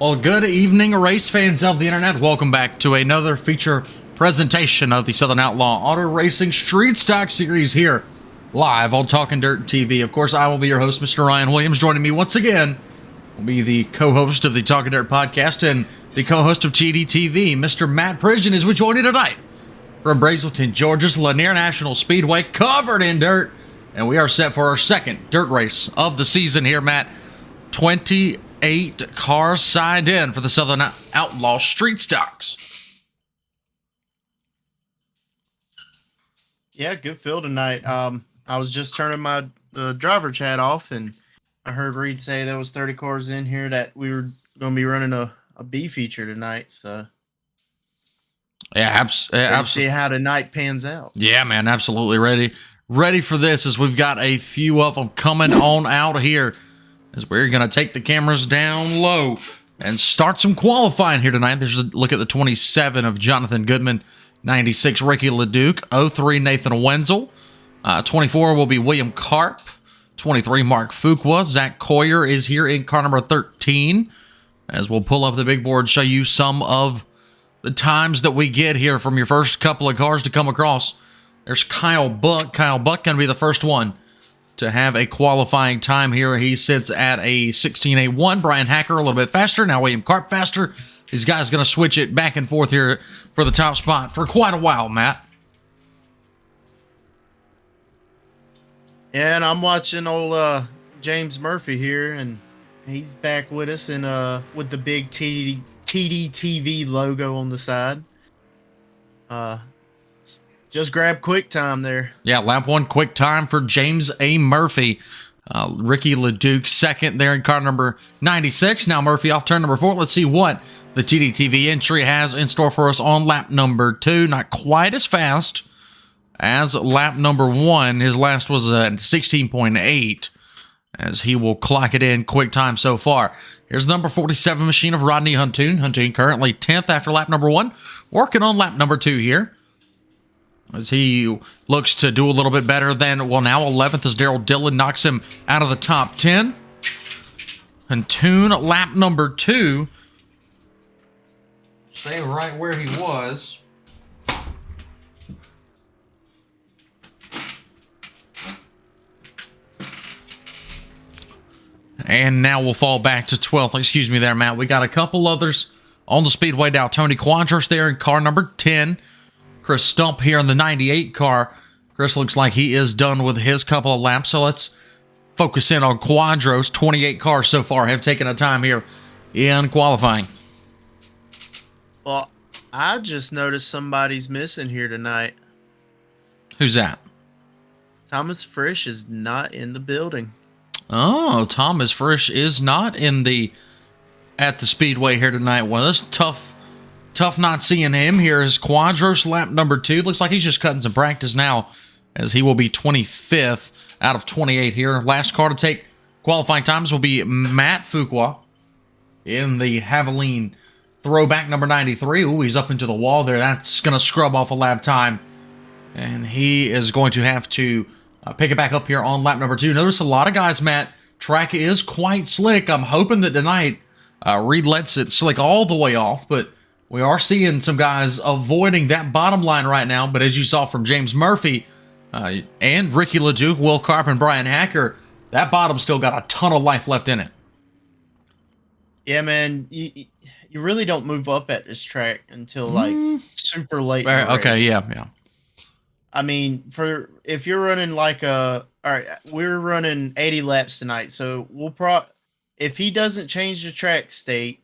Well, good evening, race fans of the internet. Welcome back to another feature presentation of the Southern Outlaw Auto Racing Street Stock Series here, live on Talking Dirt TV. Of course, I will be your host, Mr. Ryan Williams. Joining me once again will be the co-host of the Talking Dirt podcast and the co-host of TDTV, Mr. Matt Pridgeon, as we join you tonight from Brazelton, Georgia's Lanier National Speedway, covered in dirt. And we are set for our second dirt race of the season here, Matt. 28 cars signed in for the Southern Outlaw Street Stocks. Yeah, good field tonight. I was just turning my driver chat off, and I heard Reed say there was 30 cars in here that we were going to be running a B feature tonight. So yeah, absolutely. See how tonight pans out. Yeah, man, absolutely ready for this, as we've got a few of them coming on out here, as we're going to take the cameras down low and start some qualifying here tonight. There's a look at the 27 of Jonathan Goodman, 96 Ricky LeDuc, 03 Nathan Wenzel, 24 will be William Karp, 23 Mark Fuqua. Zach Coyer is here in car number 13, as we'll pull up the big board, show you some of the times that we get here from your first couple of cars to come across. There's Kyle Buck. Kyle Buck going to be the first one to have a qualifying time here. He sits at a 16.81. Brian Hacker a little bit faster. Now William Karp faster. These guys going to switch it back and forth here for the top spot for quite a while, Matt. Yeah, and I'm watching old James Murphy here, and he's back with us and with the big TDTV logo on the side. Just grab quick time there. Yeah, lap one, quick time for James A. Murphy. Ricky LeDuc second there in car number 96. Now Murphy off turn number 4. Let's see what the TDTV entry has in store for us on lap number 2. Not quite as fast as lap number 1. His last was at 16.8, as he will clock it in quick time so far. Here's number 47 machine of Rodney Huntoon. Huntoon currently 10th after lap number 1. Working on lap number 2 here, as he looks to do a little bit better than, well, now 11th as Daryl Dillon knocks him out of the top 10. Huntoon, lap number 2. Stay right where he was. And now we'll fall back to 12th. Excuse me there, Matt. We got a couple others on the speedway now. Tony Quadros there in car number 10. Chris Stump here in the 98 car. Chris looks like he is done with his couple of laps, so let's focus in on Quadros. 28 cars so far have taken a time here in qualifying. Well, I just noticed somebody's missing here tonight. Who's that? Thomas Frisch is not in the building. Oh, Thomas Frisch is not at the speedway here tonight. Well, it's tough not seeing him. Here is Quadros, lap number 2. Looks like he's just cutting some practice now, as he will be 25th out of 28 here. Last car to take qualifying times will be Matt Fuqua in the Haviline throwback number 93. Ooh, he's up into the wall there. That's going to scrub off a lap time, and he is going to have to pick it back up here on lap number 2. Notice a lot of guys, Matt, track is quite slick. I'm hoping that tonight Reed lets it slick all the way off, but we are seeing some guys avoiding that bottom line right now. But as you saw from James Murphy and Ricky LeDuc, Will Karp, and Brian Hacker, that bottom still got a ton of life left in it. Yeah, man, you really don't move up at this track until like super late. Okay, yeah. I mean, if you're running like all right, we're running 80 laps tonight, so if he doesn't change the track state.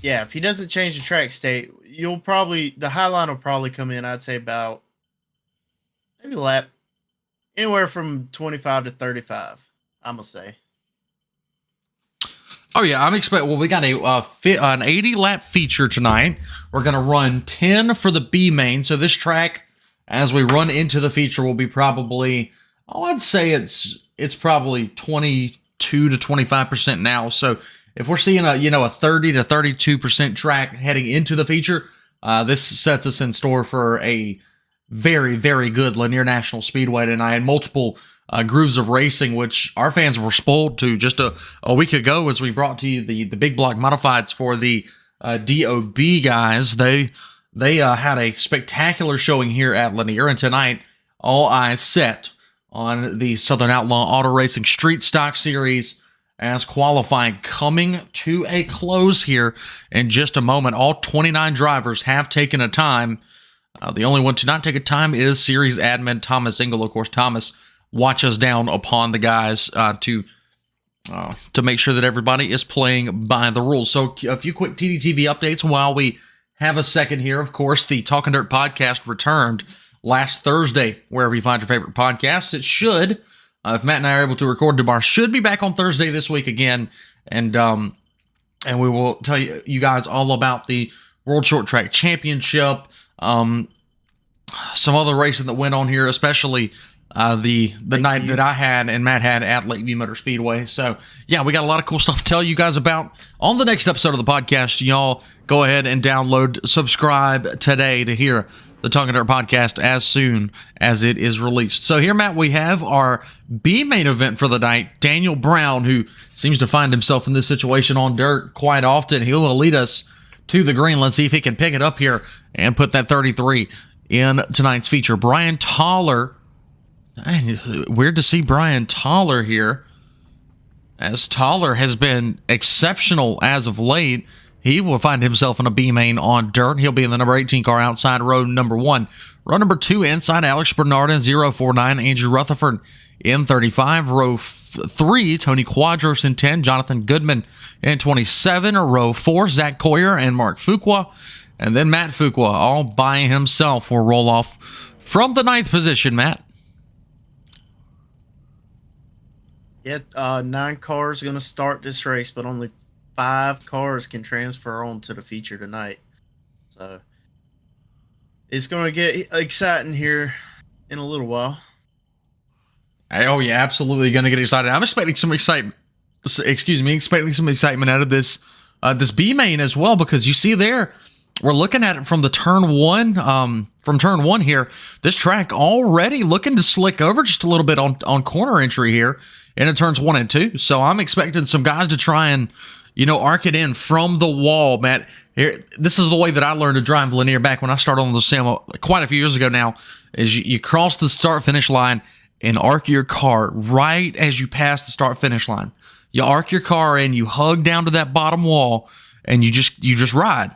Yeah, if he doesn't change the track state, the high line will probably come in, I'd say about maybe lap anywhere from 25 to 35, I'm going to say. Oh, yeah, I'm expecting, well, we got an 80 lap feature tonight. We're going to run 10 for the B main. So this track, as we run into the feature, will be probably, I'd say it's probably 22 to 25% now. So if we're seeing a 30 to 32% track heading into the feature, this sets us in store for a very, very good Lanier National Speedway tonight. Multiple Grooves of Racing, which our fans were spoiled to just a week ago as we brought to you the big block modifieds for the DOB guys. They had a spectacular showing here at Lanier, and tonight all eyes set on the Southern Outlaw Auto Racing Street Stock Series as qualifying coming to a close here in just a moment. All 29 drivers have taken a time. The only one to not take a time is series admin Thomas Engel. Of course, Thomas watches down upon the guys to make sure that everybody is playing by the rules. So a few quick TDTV updates while we have a second here. Of course, the Talking Dirt podcast returned last Thursday, wherever you find your favorite podcasts. It should, if Matt and I are able to record tomorrow, should be back on Thursday this week again. And we will tell you guys all about the World Short Track Championship, some other racing that went on here, especially the night that I had and Matt had at Lakeview Motor Speedway. So yeah, we got a lot of cool stuff to tell you guys about on the next episode of the podcast. Y'all go ahead and download, subscribe today to hear the Talking Dirt podcast as soon as it is released. So here, Matt, we have our B main event for the night. Daniel Brown, who seems to find himself in this situation on dirt quite often. He will lead us to the green. Let's see if he can pick it up here and put that 33 in tonight's feature. Brian Toller. Weird to see Brian Toller here, as Toller has been exceptional as of late. He will find himself in a B main on dirt. He'll be in the number 18 car outside row number 1. Row number 2 inside Alex Bernard in 049. Andrew Rutherford in 35. Row 3, Tony Quadros in 10. Jonathan Goodman in 27. Row 4, Zach Coyer and Mark Fuqua. And then Matt Fuqua all by himself will roll off from the 9th position, Matt. Yeah, 9 cars are going to start this race, but only 5 cars can transfer on to the feature tonight. So it's going to get exciting here in a little while. Oh yeah, absolutely going to get excited. I'm expecting some excitement. Expecting some excitement out of this this B main as well, because you see there, we're looking at it from the turn 1. From turn 1 here, this track already looking to slick over just a little bit on corner entry here into turns 1 and 2. So I'm expecting some guys to try and, arc it in from the wall, Matt. Here, this is the way that I learned to drive Lanier back when I started on the sim quite a few years ago now, is you cross the start-finish line and arc your car right as you pass the start-finish line. You arc your car in, you hug down to that bottom wall, and you just ride.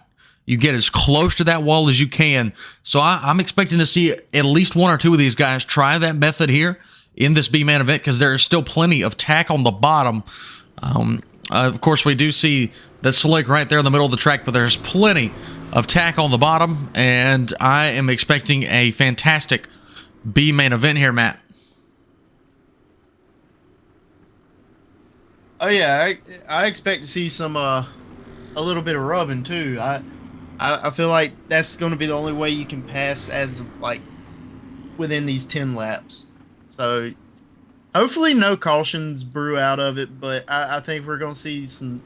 You get as close to that wall as you can. So I'm expecting to see at least 1 or 2 of these guys try that method here in this B-Man event, because there is still plenty of tack on the bottom. Of course, we do see the slick right there in the middle of the track, but there's plenty of tack on the bottom, and I am expecting a fantastic B-Man event here, Matt. Oh yeah, I expect to see some a little bit of rubbing too. I feel like that's going to be the only way you can pass as like within these 10 laps. So hopefully no cautions brew out of it, but I think we're going to see some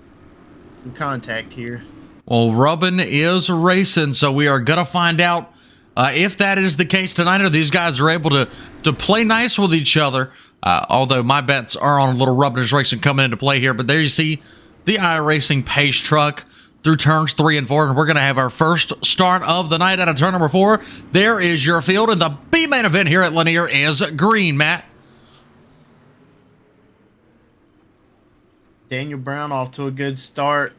contact here. Well, rubbing is racing, so we are going to find out if that is the case tonight, or these guys are able to play nice with each other. Although my bets are on a little rubbing is racing coming into play here. But there you see the iRacing pace truck through turns 3 and 4. And we're going to have our first start of the night out of turn number 4. There is your field. And the B-main event here at Lanier is green, Matt. Daniel Brown off to a good start.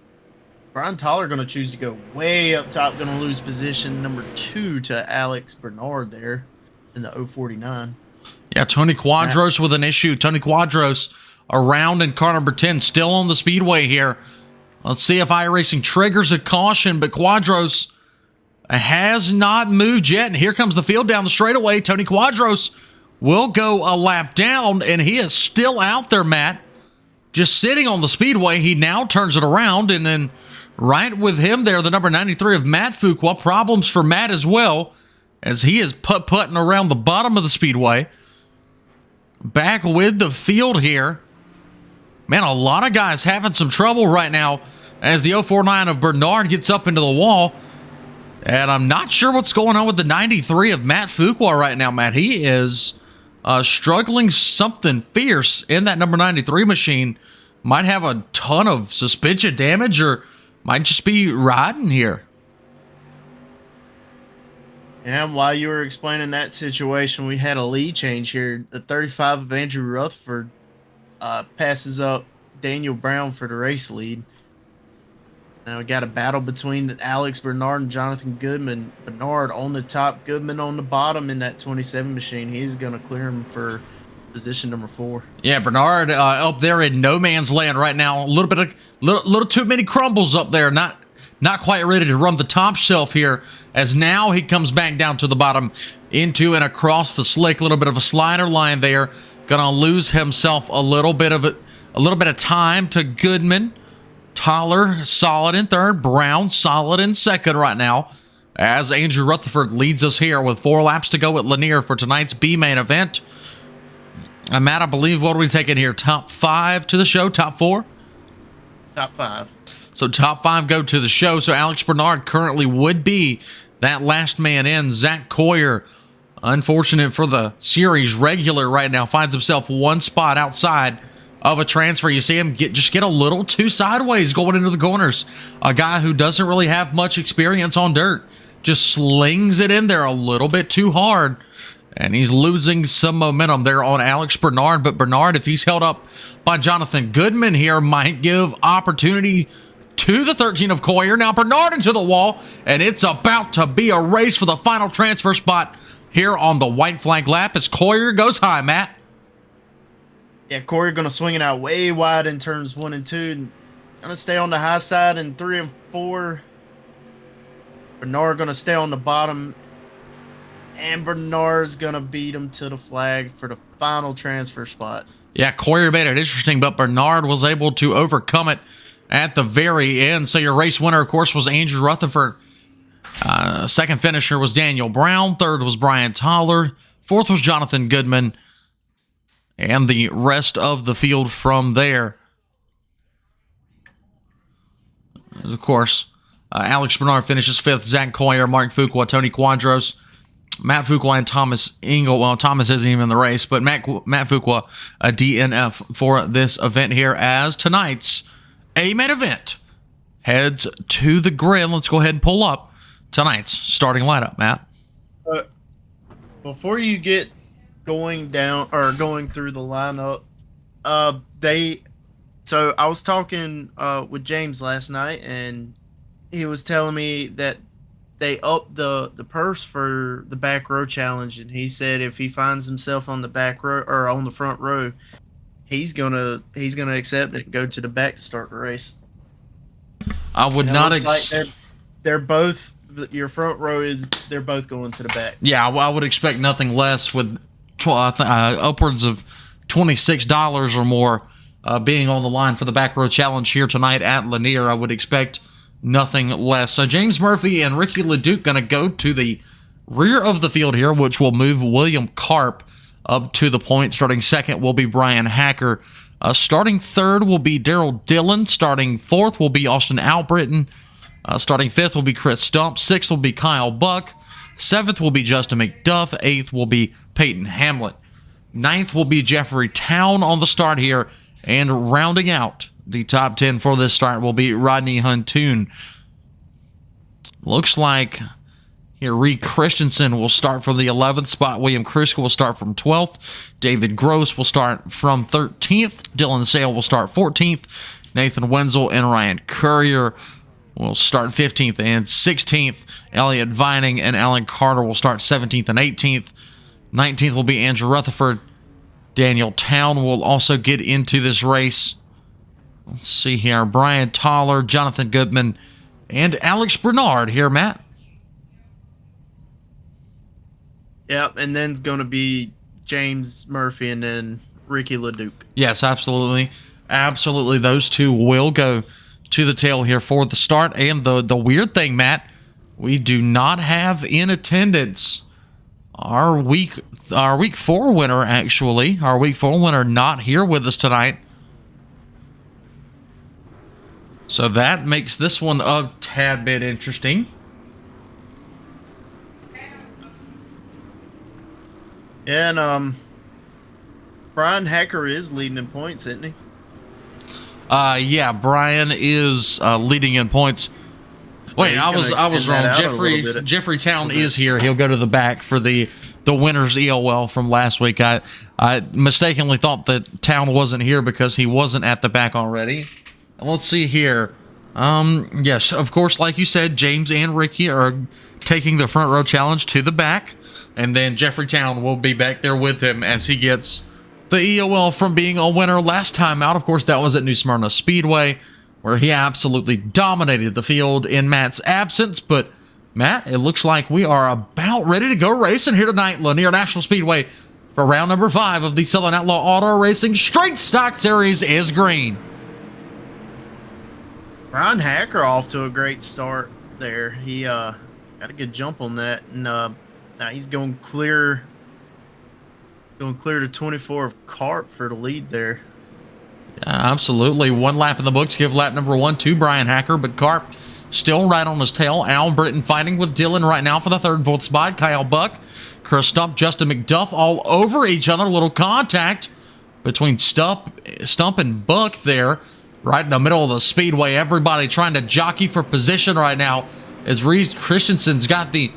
Brian Toller going to choose to go way up top. Going to lose position number 2 to Alex Bernard there in the 049. Yeah, Tony Quadros with an issue. Tony Quadros around in car number 10, still on the speedway here. Let's see if iRacing triggers a caution, but Quadros has not moved yet. And here comes the field down the straightaway. Tony Quadros will go a lap down, and he is still out there, Matt, just sitting on the speedway. He now turns it around, and then right with him there, the number 93 of Matt Fuqua. Problems for Matt as well, as he is putting around the bottom of the speedway. Back with the field here. Man, a lot of guys having some trouble right now as the 049 of Bernard gets up into the wall. And I'm not sure what's going on with the 93 of Matt Fuqua right now, Matt. He is struggling something fierce in that number 93 machine. Might have a ton of suspension damage or might just be riding here. And while you were explaining that situation, we had a lead change here. The 35 of Andrew Rutherford passes up Daniel Brown for the race lead. Now we got a battle between Alex Bernard and Jonathan Goodman. Bernard on the top, Goodman on the bottom in that 27 machine. He's going to clear him for position number 4. Yeah, Bernard up there in no man's land right now. A little too many crumbles up there. Not quite ready to run the top shelf here. As now he comes back down to the bottom into and across the slick. A little bit of a slider line there. Gonna lose himself a little bit of time to Goodman. Tyler solid in third. Brown solid in second right now. As Andrew Rutherford leads us here with 4 laps to go at Lanier for tonight's B main event. Matt, I believe, what are we taking here? Top 5 to the show? Top 4? Top 5. So top 5 go to the show. So Alex Bernard currently would be that last man in. Zach Coyer, unfortunate for the series regular right now, finds himself 1 spot outside of a transfer. You see him just get a little too sideways going into the corners. A guy who doesn't really have much experience on dirt just slings it in there a little bit too hard. And he's losing some momentum there on Alex Bernard. But Bernard, if he's held up by Jonathan Goodman here, might give opportunity to the 13 of Coyer. Now Bernard into the wall, and it's about to be a race for the final transfer spot here on the white flag lap as Coyer goes high, Matt. Yeah, Coyer going to swing it out way wide in turns 1 and 2. Going to stay on the high side in 3 and 4. Bernard going to stay on the bottom. And Bernard's going to beat him to the flag for the final transfer spot. Yeah, Coyer made it interesting, but Bernard was able to overcome it at the very end. So your race winner, of course, was Andrew Rutherford. Second finisher was Daniel Brown. Third was Brian Tyler. Fourth was Jonathan Goodman. And the rest of the field from there. Of course, Alex Bernard finishes 5th. Zach Coyer, Mark Fuqua, Tony Quadros, Matt Fuqua, and Thomas Engel. Well, Thomas isn't even in the race, but Matt Fuqua, a DNF for this event here as tonight's A-main event heads to the grid. Let's go ahead and pull up tonight's starting lineup, Matt. Before you get going down or going through the lineup, so I was talking with James last night, and he was telling me that they upped the purse for the back row challenge, and he said if he finds himself on the back row or on the front row, he's gonna accept it and go to the back to start the race. I would not like they're both your front row they're both going to the back. Yeah, I would expect nothing less with upwards of $26 or more being on the line for the back row challenge here tonight at Lanier. I would expect nothing less. So James Murphy and Ricky LeDuc going to go to the rear of the field here, which will move William Karp up to the point. Starting second will be Brian Hacker. Starting third will be Daryl Dillon. Starting fourth will be Austin Albritton. Starting fifth will be Chris Stump. Sixth will be Kyle Buck. Seventh will be Justin McDuff. Eighth will be Peyton Hamlet. Ninth will be Jeffrey Town on the start here. And rounding out the top 10 for this start will be Rodney Huntoon. Looks like here Reed Christensen will start from the 11th spot. William Kruska will start from 12th. David Gross will start from 13th. Dylan Sale will start 14th. Nathan Wenzel and Ryan Courier will start 15th and 16th. Elliott Vining and Alan Carter will start 17th and 18th. 19th will be Andrew Rutherford. Daniel Town will also get into this race. Let's see here. Brian Toller, Jonathan Goodman, and Alex Bernard here, Matt. Yep, and then it's going to be James Murphy and then Ricky LeDuc. Yes, absolutely. Absolutely. Those two will go to the tail here for the start. And the weird thing, Matt, we do not have in attendance our week 4 winner, actually. Our week 4 winner not here with us tonight. So that makes this one a tad bit interesting. Yeah, and Brian Hacker is leading in points, isn't he? Yeah, Brian is leading in points. Wait, I was wrong. Jeffrey Town is here. He'll go to the back for the winner's EOL from last week. I mistakenly thought that Town wasn't here because he wasn't at the back already. And let's see here. Yes, of course, like you said, James and Ricky are taking the front row challenge to the back, and then Jeffrey Town will be back there with him as he gets the EOL from being a winner last time out. Of course, that was at New Smyrna Speedway, where he absolutely dominated the field in Matt's absence. But Matt, it looks like we are about ready to go racing here tonight, Lanier National Speedway, for round number 5 of the Southern Outlaw Auto Racing Straight Stock Series is green. Brian Hacker off to a great start there. He got a good jump on that, and now he's going clear to 24 of Carp for the lead there. Yeah, absolutely. 1 lap in the books. Give lap number 1 to Brian Hacker, but Carp still right on his tail. Al Britton fighting with Dylan right now for the 3rd and 4th spot. Kyle Buck, Chris Stump, Justin McDuff all over each other. A little contact between Stump and Buck there, right in the middle of the speedway. Everybody trying to jockey for position right now as Reese Christensen's got the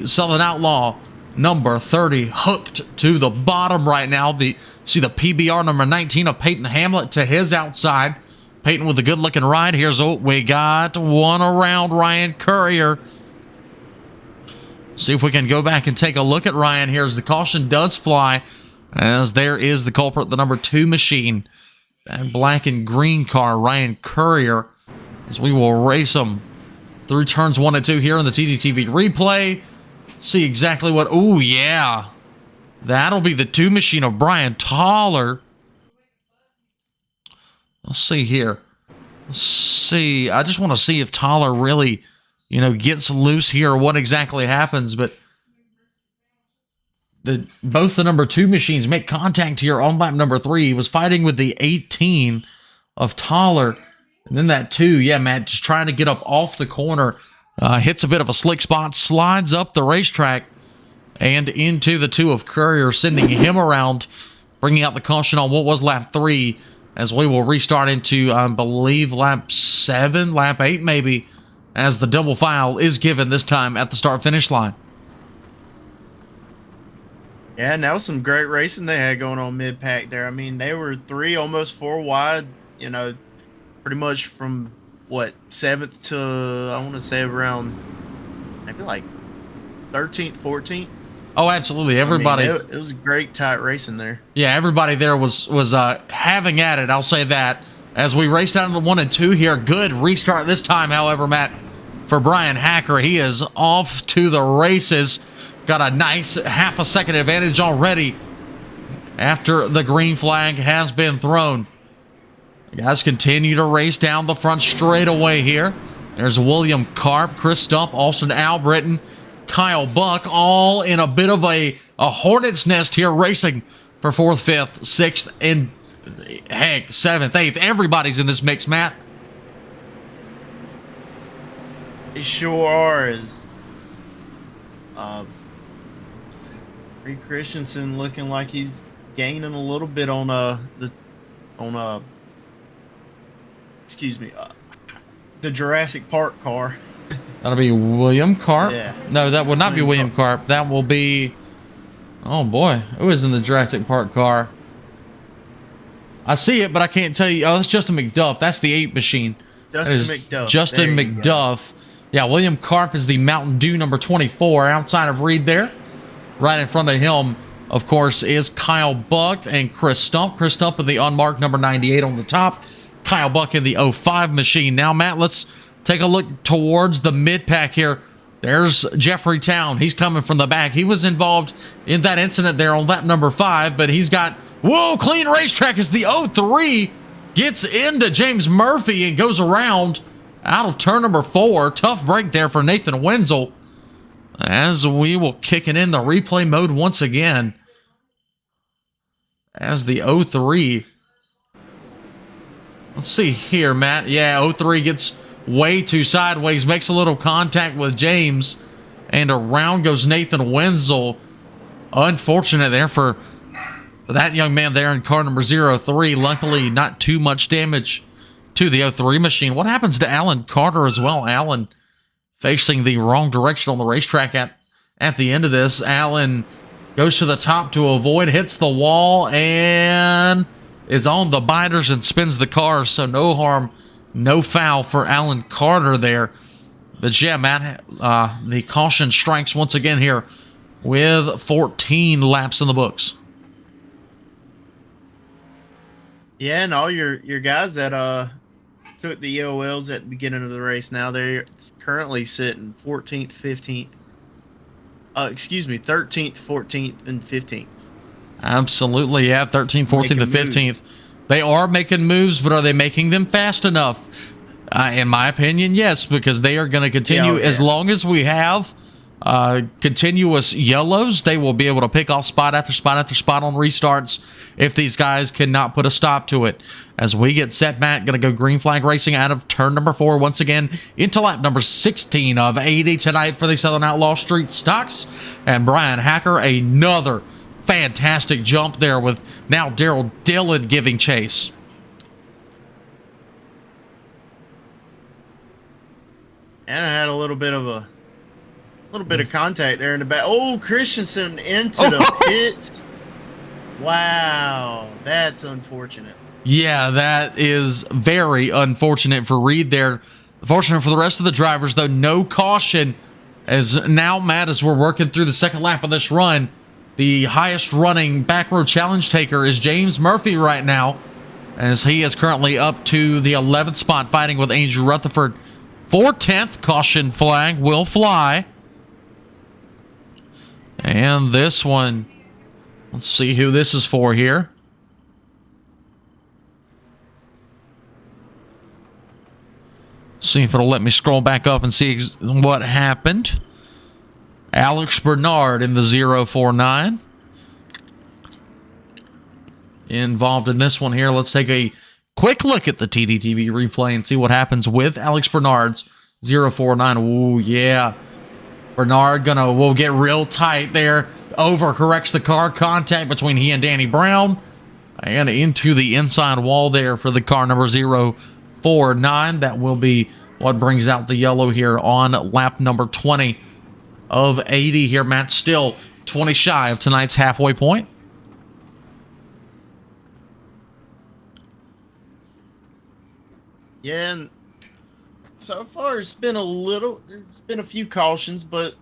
Southern Outlaw number 30 hooked to the bottom right now. See the PBR number 19 of Peyton Hamlet to his outside. Peyton with a good looking ride. Here's we got one around Ryan Courier. See if we can go back and take a look at Ryan here as the caution does fly, as there is the culprit, the number 2 machine. That black and green car, Ryan Courier, as we will race him through turns 1 and 2 here in the TDTV replay. See exactly what, oh yeah, that'll be the 2 machine of Brian Toller. Let's see here. Let's see, I just want to see if Toller really, gets loose here, or what exactly happens, but both the number 2 machines make contact here on lap number 3. He was fighting with the 18 of Toller, and then that 2, yeah, Matt, just trying to get up off the corner, hits a bit of a slick spot, slides up the racetrack, and into the 2 of Courier, sending him around, bringing out the caution on what was lap 3, as we will restart into, I believe, lap 7, lap 8 maybe, as the double file is given this time at the start-finish line. Yeah, and that was some great racing they had going on mid-pack there. I mean, they were 3, almost 4 wide, pretty much from, 7th to, I want to say around maybe like 13th, 14th. Oh, absolutely. Everybody. I mean, it was great tight racing there. Yeah, everybody there was having at it, I'll say that. As we race down to 1 and 2 here. Good restart this time, however, Matt, for Brian Hacker. He is off to the races. Got a nice half a second advantage already after the green flag has been thrown. The guys continue to race down the front straightaway here. There's William Carp, Chris Stump, Austin Albritton, Kyle Buck, all in a bit of a hornet's nest here, racing for 4th, 5th, 6th, and heck, 7th, 8th. Everybody's in this mix, Matt. They sure are. Reed Christensen looking like he's gaining a little bit on the Jurassic Park car. That'll be William Carp. Yeah. No, that will not be William Carp. That will be, oh boy, who is in the Jurassic Park car? I see it, but I can't tell you. Oh, that's Justin McDuff. That's the 8 machine. Justin McDuff. Justin McDuff. Yeah, William Carp is the Mountain Dew number 24 outside of Reed there. Right in front of him, of course, is Kyle Buck and Chris Stump. Chris Stump with the unmarked number 98 on the top. Kyle Buck in the 05 machine. Now, Matt, let's take a look towards the mid-pack here. There's Jeffrey Town. He's coming from the back. He was involved in that incident there on lap number 5, but he's got, whoa, clean racetrack as the 03 gets into James Murphy and goes around out of turn number 4. Tough break there for Nathan Wenzel, as we will kick it in the replay mode once again. As the 03. Let's see here, Matt. Yeah, 03 gets way too sideways, makes a little contact with James, and around goes Nathan Wenzel. Unfortunate there for for that young man there in car number 03. Luckily, not too much damage to the 03 machine. What happens to Alan Carter as well? Alan facing the wrong direction on the racetrack at the end of this. Alan goes to the top to avoid, hits the wall, and is on the biters and spins the car. So no harm, no foul for Alan Carter there. But yeah, Matt, the caution strikes once again here with 14 laps in the books. Yeah, and all your guys that took the EOLs at the beginning of the race, now they're currently sitting 14th, 15th. 13th, 14th, and 15th. Absolutely, yeah, 13th, 14th, and 15th. They are making moves, but are they making them fast enough? In my opinion, yes, because they are going to continue. As long as we have continuous yellows, they will be able to pick off spot after spot after spot on restarts if these guys cannot put a stop to it. As we get set, Matt, going to go green flag racing out of turn number 4 once again into lap number 16 of 80 tonight for the Southern Outlaw Street Stocks. And Brian Hacker, another fantastic jump there with now Daryl Dillon giving chase. And I had a little bit of contact there in the back. Oh, Christensen into the pits. Wow, that's unfortunate. Yeah, that is very unfortunate for Reed there. Fortunate for the rest of the drivers, though. No caution. As now, Matt, as we're working through the second lap of this run, the highest running back row challenge taker is James Murphy right now, as he is currently up to the 11th spot, fighting with Andrew Rutherford for 10th. Caution flag will fly. And this one, let's see who this is for here. See if it'll let me scroll back up and see what happened. Alex Bernard in the 049. Involved in this one here. Let's take a quick look at the TDTV replay and see what happens with Alex Bernard's 049. Ooh, yeah. Bernard will get real tight there. Overcorrects the car. Contact between he and Danny Brown. And into the inside wall there for the car number 049. That will be what brings out the yellow here on lap number 20 of 80 here. Matt, still 20 shy of tonight's halfway point. Yeah, and so far there's been a few cautions, but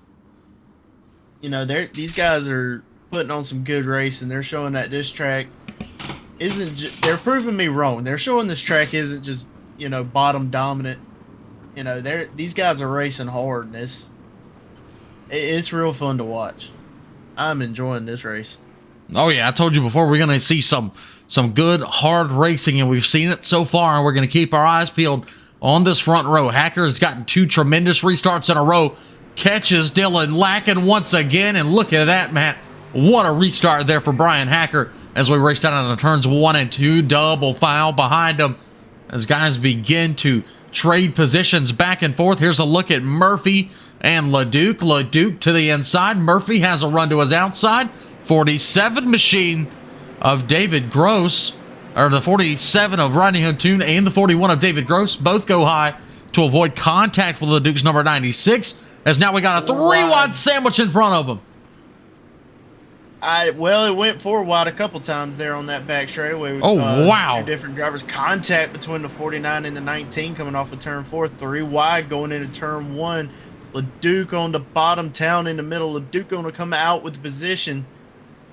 you know, these guys are putting on some good racing. They're showing that this track they're proving me wrong. They're showing this track isn't just, you know, bottom dominant. You know, these guys are racing hard, and it's real fun to watch. I'm enjoying this race. Oh yeah, I told you before, we're going to see some good hard racing, and we've seen it so far, and we're going to keep our eyes peeled on this front row. Hacker has gotten 2 tremendous restarts in a row. Catches Dylan lacking once again, and look at that, Matt. What a restart there for Brian Hacker as we race down on the turns 1 and 2. Double foul behind him as guys begin to trade positions back and forth. Here's a look at Murphy and LeDuc. LeDuc to the inside. Murphy has a run to his outside. 47 machine of David Gross, or the 47 of Rodney Huntoon and the 41 of David Gross, both go high to avoid contact with LeDuc's number 96, as now we got a 3-wide sandwich in front of him. Well, it went 4 wide a couple times there on that back straightaway. With, wow. 2 different drivers. Contact between the 49 and the 19 coming off of turn 4. 3 wide going into turn 1. LeDuc on the bottom, Town in the middle. LeDuc going to come out with the position.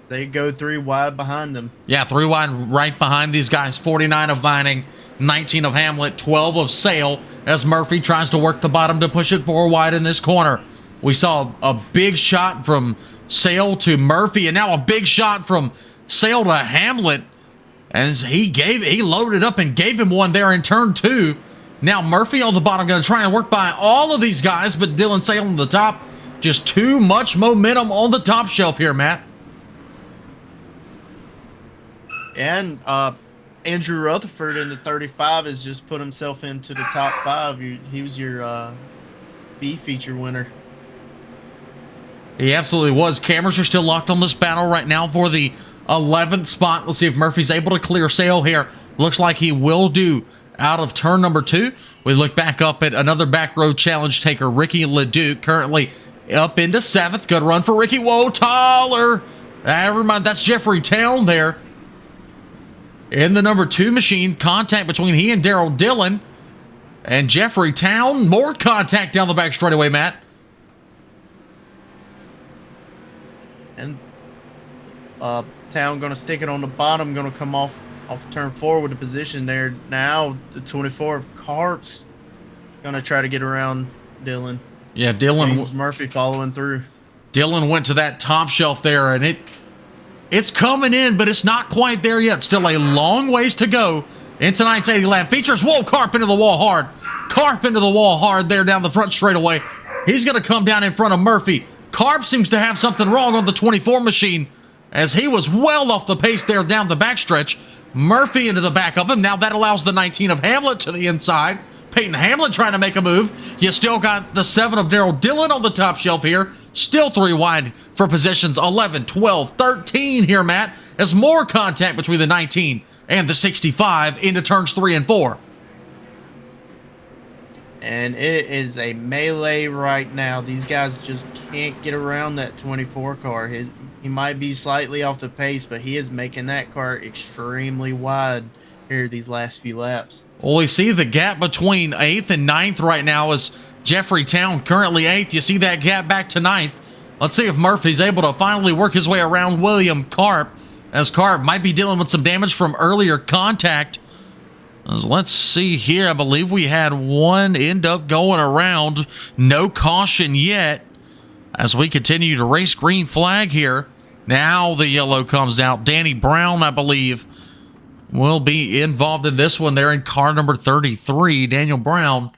They go 3 wide behind them. Yeah, 3 wide right behind these guys. 49 of Vining, 19 of Hamlet, 12 of Sale, as Murphy tries to work the bottom to push it 4 wide in this corner. We saw a big shot from Sale to Murphy, and now a big shot from Sale to Hamlet, as he loaded up and gave him one there in turn 2. Now Murphy on the bottom going to try and work by all of these guys, but Dylan Sale on the top. Just too much momentum on the top shelf here, Matt. And Andrew Rutherford in the 35 has just put himself into the top 5. He was your B feature winner. He absolutely was. Cameras are still locked on this battle right now for the 11th spot. Let's see if Murphy's able to clear sail here. Looks like he will do out of turn number 2. We look back up at another back road challenge taker, Ricky Leduc, currently up into 7th. Good run for Ricky. Whoa, taller. Never mind, that's Jeffrey Town there. In the number 2 machine, contact between he and Daryl Dillon. And Jeffrey Town, more contact down the back straightaway, Matt. And Town going to stick it on the bottom, going to come off turn 4 with the position there. Now the 24 of Cart's going to try to get around Dillon. Yeah, Dillon. James Murphy following through. Dillon went to that top shelf there, and it's coming in, but it's not quite there yet. Still a long ways to go in tonight's 80 lap features. Whoa, Carp into the wall hard. Carp into the wall hard there down the front straightaway. He's going to come down in front of Murphy. Carp seems to have something wrong on the 24 machine as he was well off the pace there down the backstretch. Murphy into the back of him. Now that allows the 19 of Hamlet to the inside. Peyton Hamlet trying to make a move. You still got the 7 of Daryl Dillon on the top shelf here. Still 3 wide for positions 11, 12, 13 here, Matt. As more contact between the 19 and the 65 into turns 3 and 4. And it is a melee right now. These guys just can't get around that 24 car. He might be slightly off the pace, but he is making that car extremely wide here these last few laps. Well, we see the gap between 8th and 9th right now is Jeffrey Town, currently 8th. You see that gap back to 9th. Let's see if Murphy's able to finally work his way around William Carp, as Carp might be dealing with some damage from earlier contact. Let's see here. I believe we had one end up going around. No caution yet as we continue to race green flag here. Now the yellow comes out. Danny Brown, I believe, will be involved in this one there in car number 33. Daniel Brown.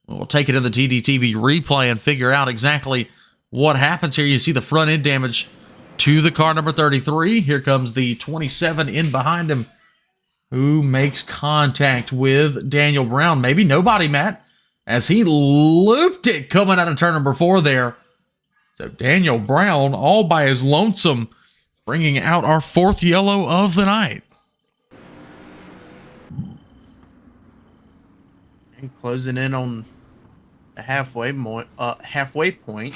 We'll take it in the TDTV replay and figure out exactly what happens here. You see the front end damage to the car number 33. Here comes the 27 in behind him, who makes contact with Daniel Brown. Maybe nobody, Matt, as he looped it coming out of turn number 4 there. So Daniel Brown all by his lonesome, bringing out our 4th yellow of the night. And closing in on the halfway point.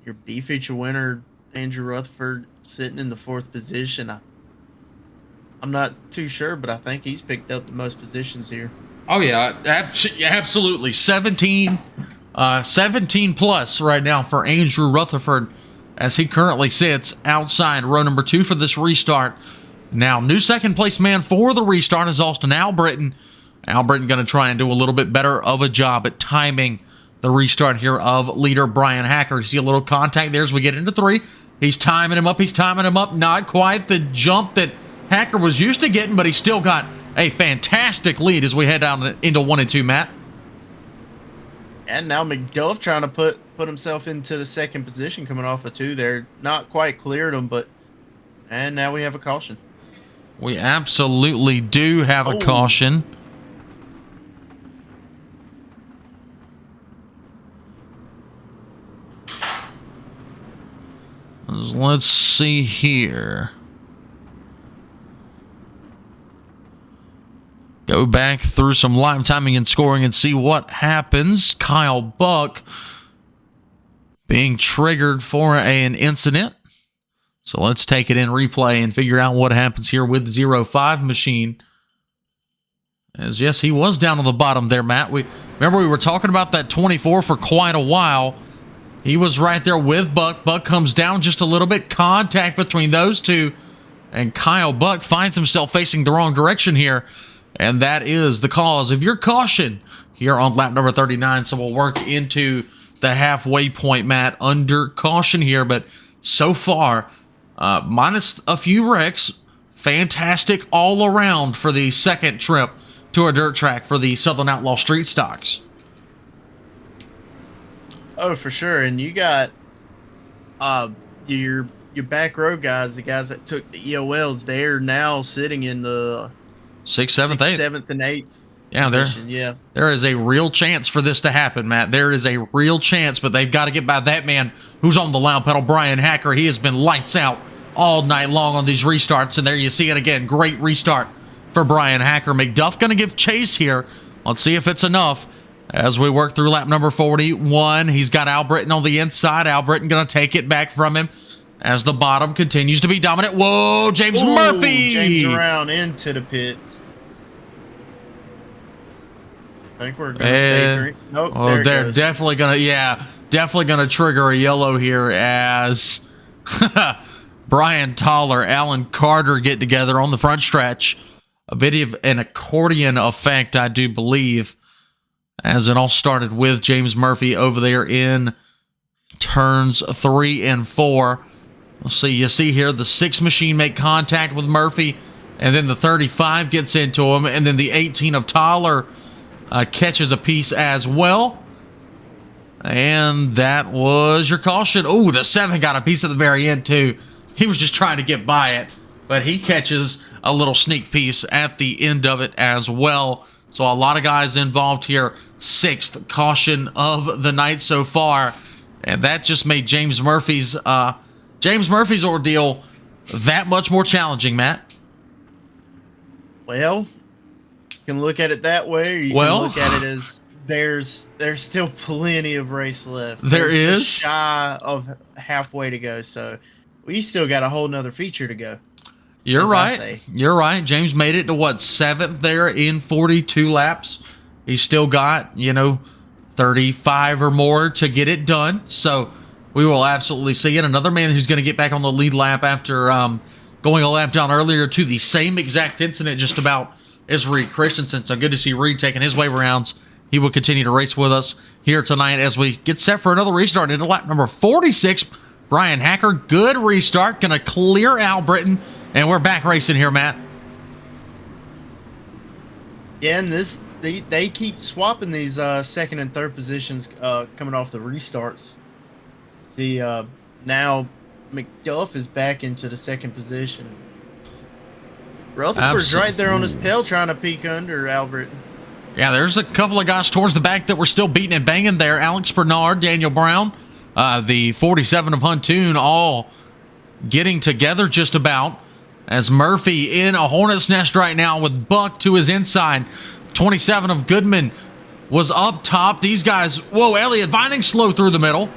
Your B feature winner, Andrew Rutherford, sitting in the 4th position. I'm not too sure, but I think he's picked up the most positions here. Oh, yeah, absolutely. 17 plus right now for Andrew Rutherford as he currently sits outside row number 2 for this restart. Now, new second place man for the restart is Austin Albritton. Albritton going to try and do a little bit better of a job at timing the restart here of leader Brian Hacker. You see a little contact there as we get into 3. He's timing him up. Not quite the jump that Hacker was used to getting, but he's still got a fantastic lead as we head down into 1 and 2, Matt. And now McDuff trying to put himself into the 2nd position coming off of 2 there. Not quite cleared him, and now we have a caution. We absolutely do have a caution. Let's see here. Go back through some live timing and scoring and see what happens. Kyle Buck being triggered for an incident. So let's take it in replay and figure out what happens here with the 05 machine. As yes, he was down on the bottom there, Matt. Remember we were talking about that 24 for quite a while. He was right there with Buck. Buck comes down just a little bit. Contact between those two. And Kyle Buck finds himself facing the wrong direction here. And that is the cause of your caution here on lap number 39. So we'll work into the halfway point, Matt, under caution here. But so far, minus a few wrecks, fantastic all around for the second trip to a dirt track for the Southern Outlaw Street Stocks. Oh, for sure. And you got your back row guys, the guys that took the EOLs, they're now sitting in the 6th, 7th, 8th. 7th, and 8th. Yeah, there is a real chance for this to happen, Matt. There is a real chance, but they've got to get by that man who's on the loud pedal, Brian Hacker. He has been lights out all night long on these restarts. And there you see it again. Great restart for Brian Hacker. McDuff going to give chase here. Let's see if it's enough as we work through lap number 41. He's got Al Britton on the inside. Al Britton going to take it back from him as the bottom continues to be dominant. Whoa, James Murphy! James around into the pits. I think we're going to stay green. Nope, oh, they're definitely going to, definitely going to trigger a yellow here as Brian Toller, Alan Carter get together on the front stretch. A bit of an accordion effect, I do believe, as it all started with James Murphy over there in turns 3 and 4. Let's see, you see here the 6 machine make contact with Murphy, and then the 35 gets into him, and then the 18 of Toller catches a piece as well. And that was your caution. Oh, the 7 got a piece at the very end too. He was just trying to get by it, but he catches a little sneak piece at the end of it as well. So a lot of guys involved here. 6th caution of the night so far, and that just made James Murphy's ordeal that much more challenging, Matt. Well, you can look at it that way, or you can look at it as there's still plenty of race left. There is just shy of halfway to go, so we still got a whole nother feature to go. You're right. You're right. James made it to what, 7th there in 42 laps. He's still got, 35 or more to get it done. So we will absolutely see it. Another man who's going to get back on the lead lap after going a lap down earlier to the same exact incident just about is Reed Christensen. So good to see Reed taking his wave rounds. He will continue to race with us here tonight as we get set for another restart into lap number 46. Brian Hacker, good restart. Going to clear Al Britton. And we're back racing here, Matt. Yeah, and they keep swapping these 2nd and 3rd positions coming off the restarts. See, now McDuff is back into the 2nd position. Rutherford's right there on his tail trying to peek under Al Britton. Yeah, there's a couple of guys towards the back that were still beating and banging there. Alex Bernard, Daniel Brown, the 47 of Huntoon, all getting together just about. As Murphy in a hornet's nest right now with Buck to his inside. 27 of Goodman was up top. These guys, whoa, Elliott Vining slow through the middle.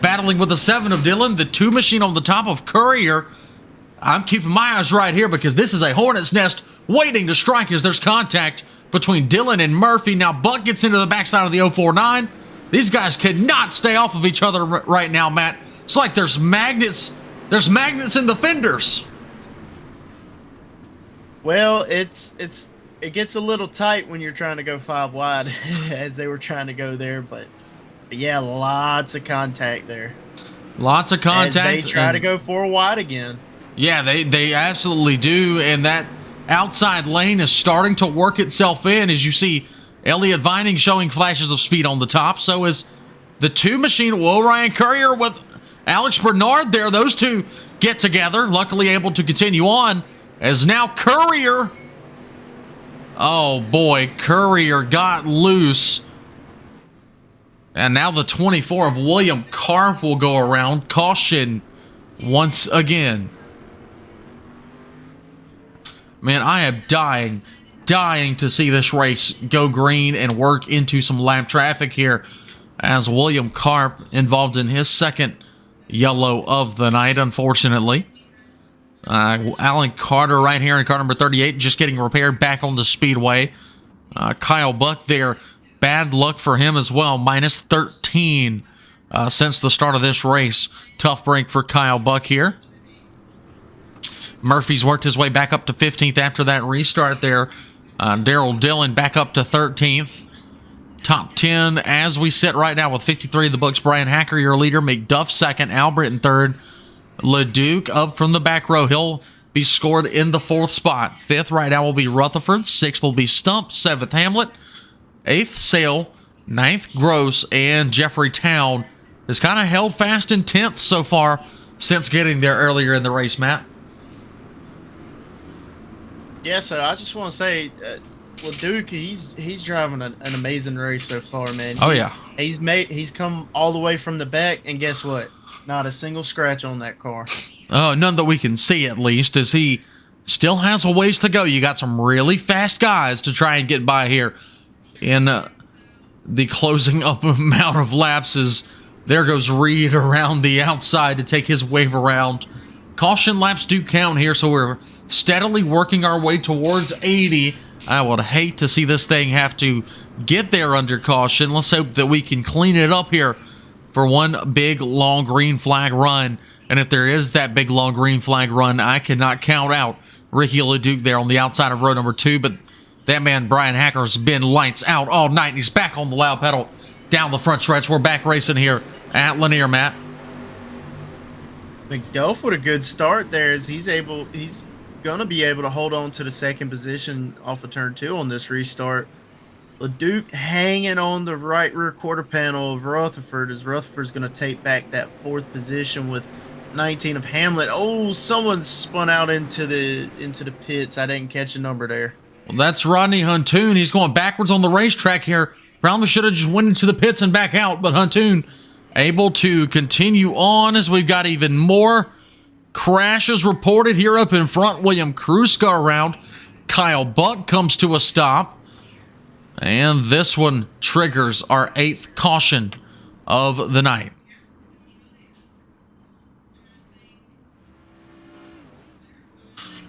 Battling with the 7 of Dillon. The 2 machine on the top of Courier. I'm keeping my eyes right here because this is a hornet's nest waiting to strike as there's contact between Dillon and Murphy. Now Buck gets into the backside of the 049. These guys cannot stay off of each other right now, Matt. It's like there's magnets. There's magnets in the fenders. Well, it gets a little tight when you're trying to go 5 wide, as they were trying to go there. But yeah, lots of contact there. Lots of contact. As they try to go 4 wide again. Yeah, they absolutely do. And that outside lane is starting to work itself in, as you see Elliott Vining showing flashes of speed on the top. So is the 2 machine. Whoa, Ryan Courier with Alex Bernard there. Those two get together, luckily able to continue on. As now Courier, oh boy, Courier got loose. And now the 24 of William Karp will go around. Caution once again. Man, I am dying to see this race go green and work into some lap traffic here. As William Karp involved in his 2nd yellow of the night, unfortunately. Alan Carter right here in car number 38 just getting repaired back on the speedway. Kyle Buck there, bad luck for him as well, minus 13 since the start of this race. Tough break for Kyle Buck here. Murphy's worked his way back up to 15th after that restart there. Daryl Dillon back up to 13th. Top 10 as we sit right now with 53 of the books. Brian Hacker, your leader. McDuff 2nd. Al Britton 3rd. LeDuc up from the back row. He'll be scored in the 4th spot. 5th right now will be Rutherford. 6th will be Stump. 7th Hamlet. 8th Sale. 9th Gross. And Jeffrey Town has kind of held fast in 10th so far since getting there earlier in the race, Matt. Yeah, so I just want to say, LeDuc, he's driving an amazing race so far, man. Oh yeah, he's come all the way from the back, and guess what? Not a single scratch on that car. None that we can see, at least, as he still has a ways to go. You got some really fast guys to try and get by here in the closing up amount of lapses. There goes Reed around the outside to take his wave around. Caution laps do count here, so we're steadily working our way towards 80. I would hate to see this thing have to get there under caution. Let's hope that we can clean it up here for one big, long green flag run. And if there is that big, long green flag run, I cannot count out Ricky LeDuc there on the outside of row number 2. But that man, Brian Hacker's been lights out all night, and he's back on the loud pedal down the front stretch. We're back racing here at Lanier, Matt. McDuff with a good start there, as he's going to be able to hold on to the second position off of turn 2 on this restart. LeDuc hanging on the right rear quarter panel of Rutherford, as Rutherford's going to take back that 4th position with 19 of Hamlet. Oh, someone spun out into the pits. I didn't catch a number there. Well, that's Rodney Huntoon. He's going backwards on the racetrack here. Probably should have just went into the pits and back out, but Huntoon able to continue on, as we've got even more crashes reported here up in front. William Kruska around. Kyle Buck comes to a stop. And this one triggers our 8th caution of the night.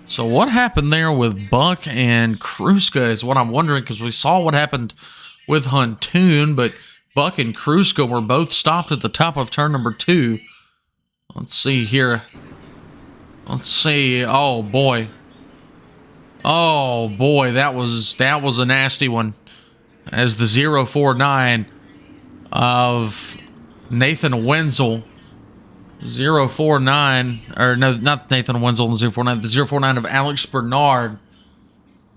So what happened there with Buck and Kruska is what I'm wondering, because we saw what happened with Huntoon, but Buck and Kruska were both stopped at the top of turn number 2. Let's see here. Let's see. Oh boy. Oh boy, that was a nasty one. As the 049 of Nathan Wenzel, 049, or no, not Nathan Wenzel, the 049, the 049 of Alex Bernard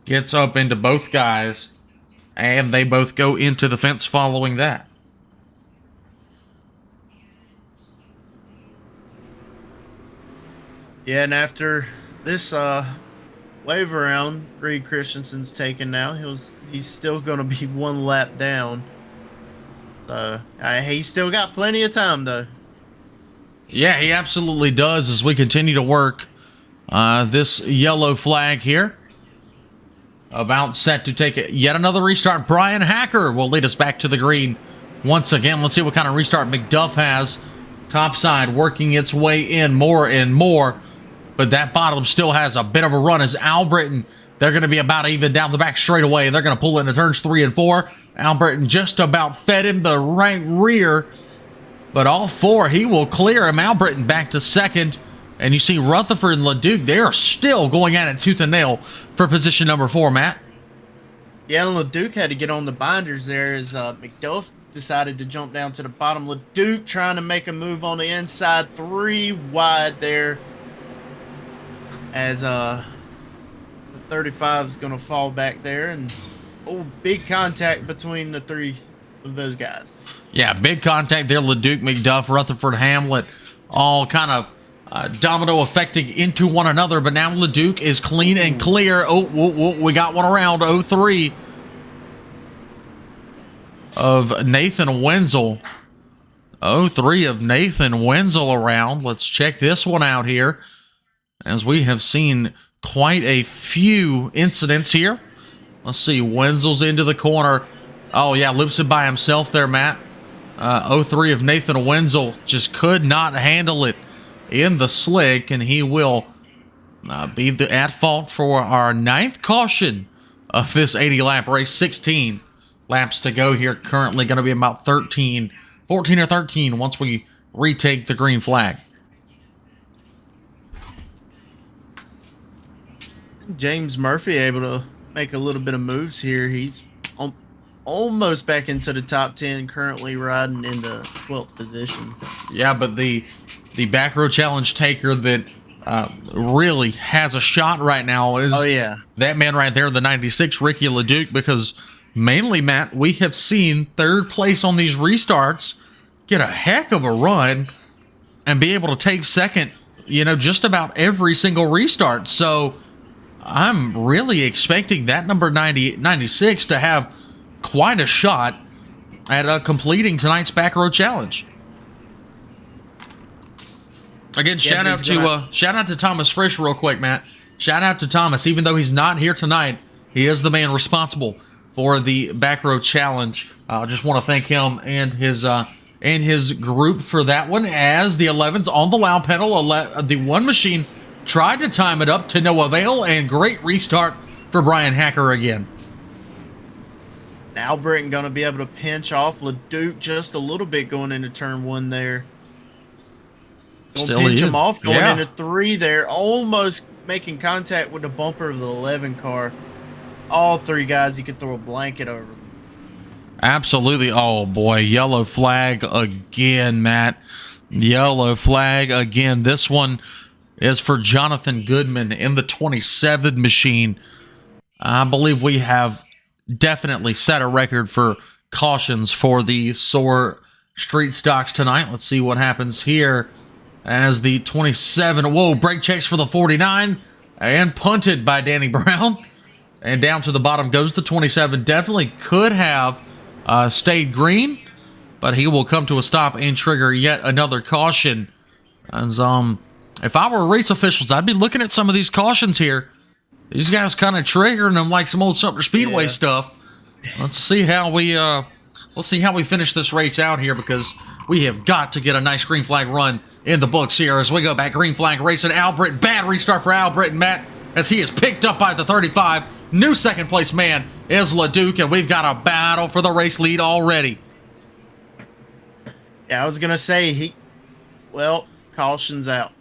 gets up into both guys, and they both go into the fence following that. Yeah, and after this wave around, Reed Christensen's taken now. He's still going to be one lap down. So he's still got plenty of time, though. Yeah, he absolutely does, as we continue to work this yellow flag here. About set to take yet another restart. Brian Hacker will lead us back to the green once again. Let's see what kind of restart McDuff has. Topside working its way in more and more. But that bottom still has a bit of a run, as Albritton, they're going to be about even down the back straightaway. They're going to pull into turns 3 and 4. Albritton just about fed him the right rear. But all 4, he will clear him. Albritton back to second. And you see Rutherford and LeDuc, they are still going at it tooth and nail for position number 4, Matt. Yeah, and LeDuc had to get on the binders there, as McDuff decided to jump down to the bottom. LeDuc trying to make a move on the inside, 3 wide there, as the 35 is going to fall back there. And big contact between the 3 of those guys. Yeah, big contact there. LeDuc, McDuff, Rutherford, Hamlet, all kind of domino affecting into one another. But now LeDuc is clean and clear. We got one around. 03 of Nathan Wenzel. 03 of Nathan Wenzel around. Let's check this one out here, as we have seen quite a few incidents here. Let's see. Wenzel's into the corner. Oh, yeah, loops it by himself there, Matt. 03 of Nathan Wenzel just could not handle it in the slick, and he will be at fault for our 9th caution of this 80-lap race. 16 laps to go here. Currently going to be about 14 or 13 once we retake the green flag. James Murphy able to make a little bit of moves here. He's almost back into the top 10, currently riding in the 12th position. Yeah, but the back row challenge taker that really has a shot right now is that man right there, the 96, Ricky LeDuc, because mainly, Matt, we have seen 3rd place on these restarts get a heck of a run and be able to take 2nd, just about every single restart. So I'm really expecting that number 96 to have quite a shot at completing tonight's back row challenge. Again, shout out to Thomas Frisch real quick, Matt. Shout out to Thomas. Even though he's not here tonight, he is the man responsible for the back row challenge. I just want to thank him and his group for that one. As the 11's on the loud pedal, the one machine tried to time it up to no avail, and great restart for Brian Hacker again. Now Britain going to be able to pinch off LeDuc just a little bit going into turn 1 there. Still pinch him off going into 3 there, almost making contact with the bumper of the 11 car. All 3 guys, you could throw a blanket over them. Absolutely. Oh boy, yellow flag again, Matt. Yellow flag again. This one is for Jonathan Goodman in the 27 machine. I believe we have definitely set a record for cautions for the SOAR street stocks tonight. Let's see what happens here as the 27, whoa, brake checks for the 49 and punted by Danny Brown. And down to the bottom goes the 27. Definitely could have stayed green, but he will come to a stop and trigger yet another caution. As if I were race officials, I'd be looking at some of these cautions here. These guys kind of triggering them like some old Sumter Speedway stuff. Let's see how we finish this race out here, because we have got to get a nice green flag run in the books here as we go back. Green flag racing. Al Britton, bad restart for Al Britton, Matt, as he is picked up by the 35. New second place man is LeDuc, and we've got a battle for the race lead already. Yeah, I was going to say, caution's out.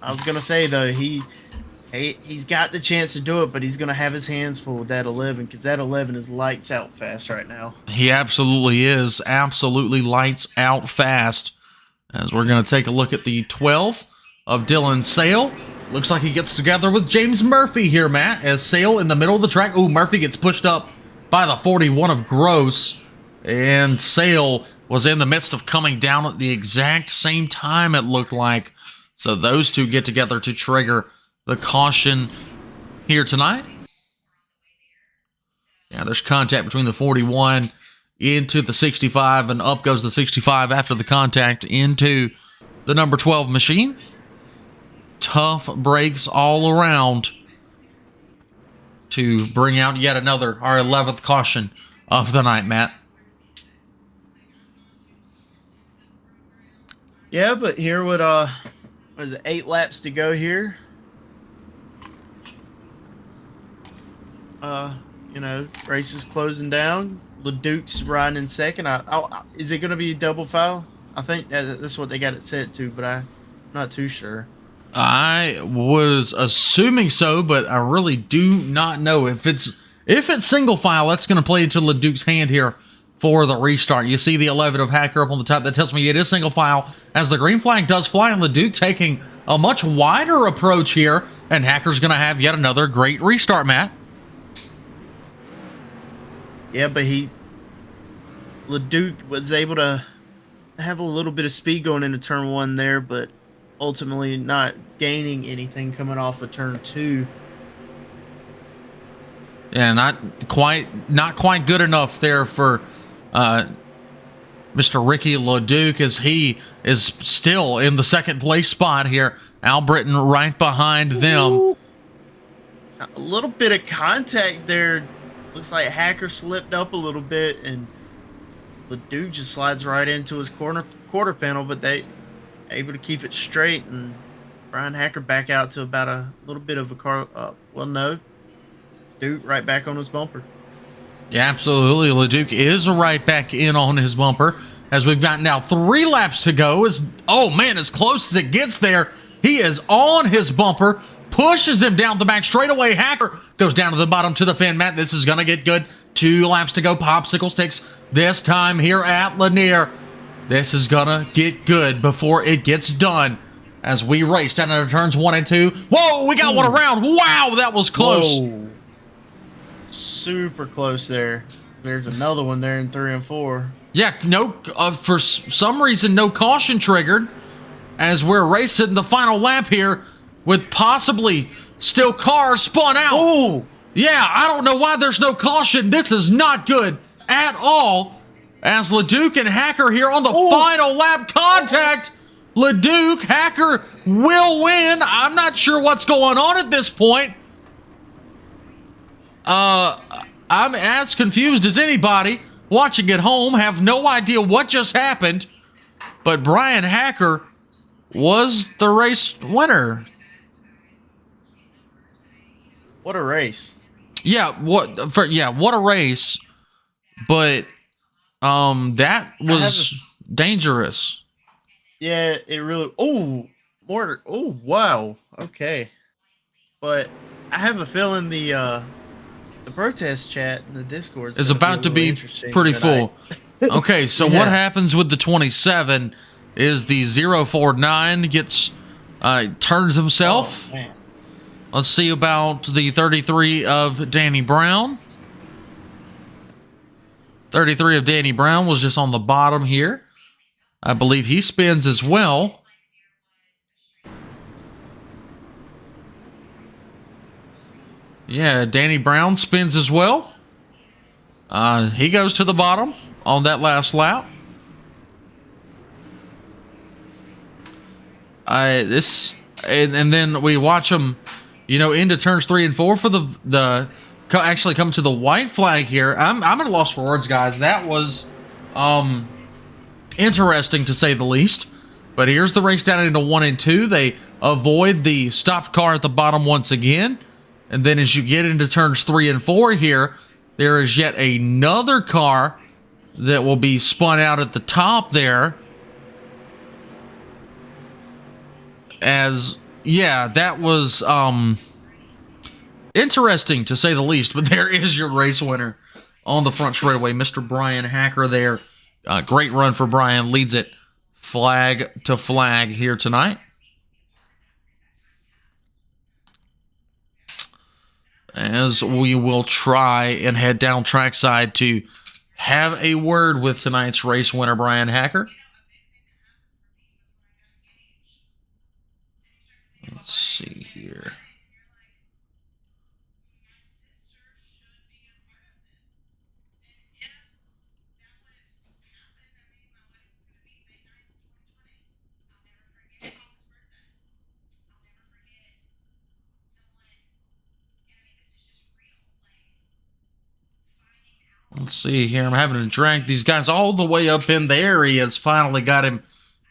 I was going to say, though, he's got the chance to do it, but he's going to have his hands full with that 11, because that 11 is lights out fast right now. He absolutely is. Absolutely lights out fast. As we're going to take a look at the 12 of Dylan Sale. Looks like he gets together with James Murphy here, Matt, as Sale in the middle of the track. Ooh, Murphy gets pushed up by the 41 of Gross, and Sale was in the midst of coming down at the exact same time, it looked like. So those two get together to trigger the caution here tonight. Yeah, there's contact between the 41 into the 65, and up goes the 65 after the contact into the number 12 machine. Tough breaks all around to bring out yet another, our 11th caution of the night, Matt. Yeah, but here with what is it, 8 laps to go here. Race is closing down. LeDuc's riding in second. Is it going to be a double foul? I think that's what they got it set to, but I'm not too sure. I was assuming so, but I really do not know. If it's single file, that's going to play into LeDuc's hand here for the restart. You see the 11 of Hacker up on the top. That tells me it is single file, as the green flag does fly, and LeDuc taking a much wider approach here, and Hacker's going to have yet another great restart, Matt. Yeah, but LeDuc was able to have a little bit of speed going into turn 1 there, but ultimately not gaining anything coming off of turn 2. Yeah, not quite good enough there for Mr. Ricky LeDuc, as he is still in the second place spot here. Al Britton right behind them. A little bit of contact there. Looks like Hacker slipped up a little bit, and LeDuc just slides right into his quarter panel, but they able to keep it straight, and Brian Hacker back out to about a little bit of a car. LeDuc right back on his bumper. Yeah, absolutely. LeDuc is right back in on his bumper, as we've got now 3 laps to go. As close as it gets there, he is on his bumper, pushes him down the back straightaway. Hacker goes down to the bottom to the fin, Matt. This is going to get good. 2 laps to go. Popsicle sticks this time here at Lanier. This is gonna get good before it gets done, as we race down into turns 1 and 2. Whoa, we got one around. Wow, that was close. Whoa. Super close there. There's another one there in 3 and 4. Yeah, for some reason, no caution triggered, as we're racing the final lap here with possibly still cars spun out. Oh, yeah, I don't know why there's no caution. This is not good at all. As LeDuc and Hacker here on the final lap contact. LeDuc. Hacker will win. I'm not sure what's going on at this point. I'm as confused as anybody watching at home, have no idea what just happened, but Brian Hacker was the race winner. What a race. What a race. But that was dangerous. Yeah, it really. Oh, more. Oh, wow. Okay, but I have a feeling the protest chat in the Discord is about to be pretty full. Okay, so what happens with the 27 is the 049 gets turns himself. Oh, let's see about the 33 of Danny Brown. 33 of Danny Brown was just on the bottom here. I believe he spins as well. Yeah, Danny Brown spins as well. He goes to the bottom on that last lap. And then we watch him, into turns 3 and 4 for the actually come to the white flag here. I'm at a loss for words, guys. That was interesting to say the least. But here's the race down into 1 and 2. They avoid the stopped car at the bottom once again. And then as you get into turns 3 and 4 here, there is yet another car that will be spun out at the top there. That was interesting to say the least. But there is your race winner on the front straightaway, Mr. Brian Hacker there. Great run for Brian. Leads it flag to flag here tonight. As we will try and head down trackside to have a word with tonight's race winner, Brian Hacker. Let's see here. Let's see here. I'm having to drag these guys all the way up in. There he is. Finally got him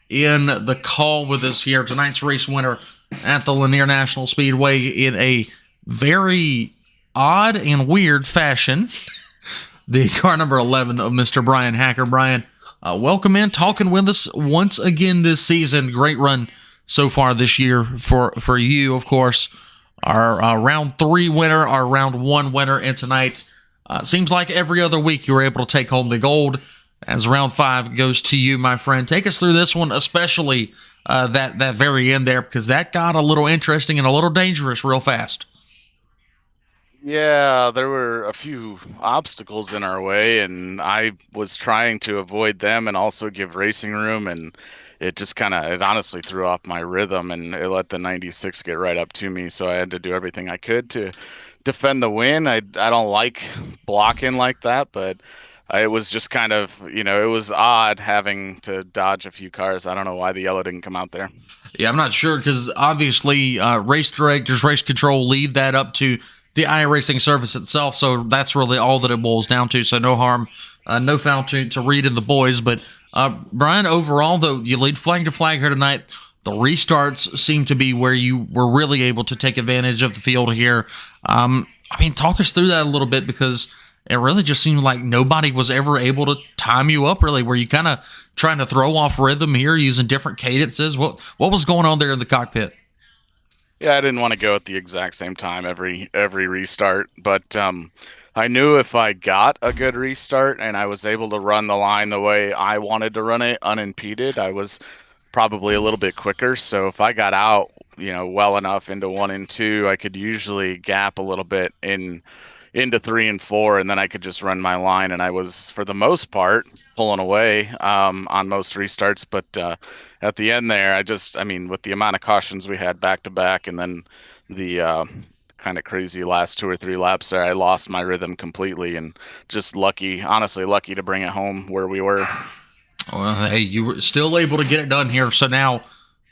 in the call with us here. Tonight's race winner at the Lanier National Speedway in a very odd and weird fashion. The car number 11 of Mr. Brian Hacker. Brian, welcome in. Talking with us once again this season. Great run so far this year for you, of course. Our round 3 winner, our round 1 winner, and tonight... seems like every other week you were able to take home the gold as round 5 goes to you, my friend. Take us through this one, especially that very end there, because that got a little interesting and a little dangerous real fast. Yeah, there were a few obstacles in our way, and I was trying to avoid them and also give racing room, and it honestly threw off my rhythm, and it let the 96 get right up to me, so I had to do everything I could to defend the win. I don't like blocking like that, but it was just kind of, it was odd having to dodge a few cars. I don't know why the yellow didn't come out there. Yeah, I'm not sure, because obviously race directors, race control leave that up to the iRacing service itself, so that's really all that it boils down to. So no harm, no foul to Reed and the boys. But Brian, overall, though, you lead flag to flag here tonight. The restarts seem to be where you were really able to take advantage of the field here. Talk us through that a little bit, because it really just seemed like nobody was ever able to time you up, really. Were you kind of trying to throw off rhythm here using different cadences? What was going on there in the cockpit? Yeah, I didn't want to go at the exact same time every restart, but I knew if I got a good restart and I was able to run the line the way I wanted to run it, unimpeded, I was probably a little bit quicker. So if I got out, well enough into 1 and 2, I could usually gap a little bit into 3 and 4, and then I could just run my line. And I was, for the most part, pulling away on most restarts. But at the end there, with the amount of cautions we had back to back, and then the kind of crazy last 2 or 3 laps there, I lost my rhythm completely, and just honestly lucky to bring it home where we were. Well, hey, you were still able to get it done here. So now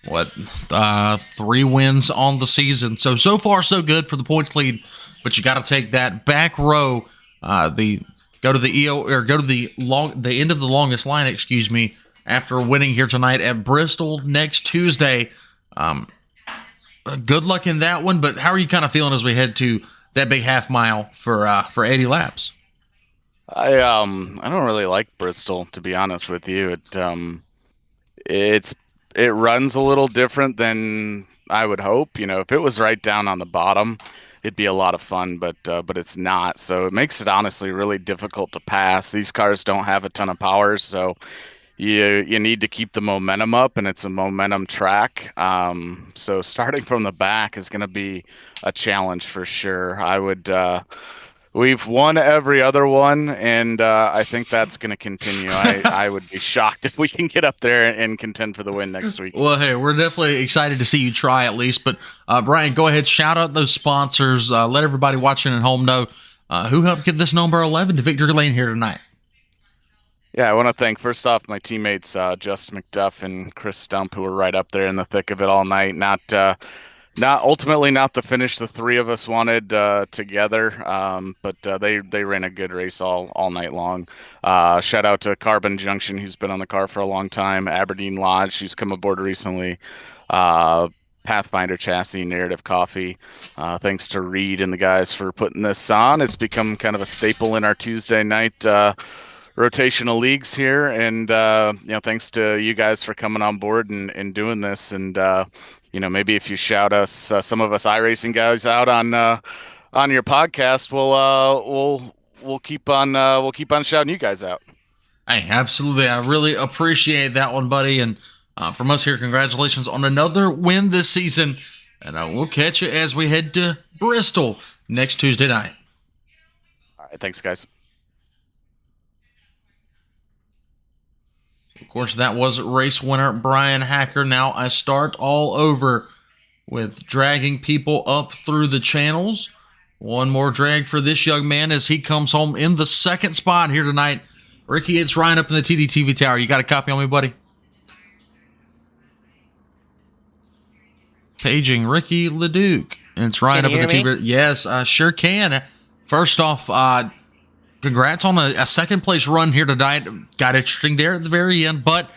what 3 wins on the season. So far so good for the points lead, but you got to take that back row. The go to the EO or go to the end of the longest line. Excuse me. After winning here tonight at Bristol next Tuesday. Good luck in that one. But how are you kind of feeling as we head to that big half mile for 80 laps? I don't really like Bristol, to be honest with you. It's it runs a little different than I would hope. If it was right down on the bottom, it'd be a lot of fun, but it's not. So it makes it honestly really difficult to pass. These cars don't have a ton of power, so you need to keep the momentum up, and it's a momentum track. So starting from the back is going to be a challenge for sure. We've won every other one, and I think that's going to continue. I would be shocked if we can get up there and contend for the win next week. Well, hey, we're definitely excited to see you try at least. But Brian, go ahead, shout out those sponsors. Let everybody watching at home know who helped get this number 11 to victory lane here tonight. Yeah, I want to thank first off my teammates Justin McDuff and Chris Stump, who were right up there in the thick of it all night. Not ultimately not the finish the three of us wanted together, but they ran a good race all night long. Shout out to Carbon Junction, who's been on the car for a long time. Aberdeen Lodge, who's come aboard recently. Pathfinder Chassis, Narrative Coffee. Thanks to Reed and the guys for putting this on. It's become kind of a staple in our Tuesday night rotational leagues here, and thanks to you guys for coming on board and doing this. And maybe if you shout us, some of us iRacing guys out on your podcast, we'll keep on shouting you guys out. Hey, absolutely. I really appreciate that one, buddy. And from us here, congratulations on another win this season. And we'll catch you as we head to Bristol next Tuesday night. All right, thanks, guys. Of course, that was race winner Brian Hacker. Now I start all over with dragging people up through the channels. One more drag for this young man as he comes home in the second spot here tonight. Ricky, it's Ryan up in the TDTV tower. You got a copy on me, buddy? Paging Ricky Leduc. It's Ryan up in the TV. Yes, I sure can. First off, congrats on a second place run here tonight. Got interesting there at the very end, but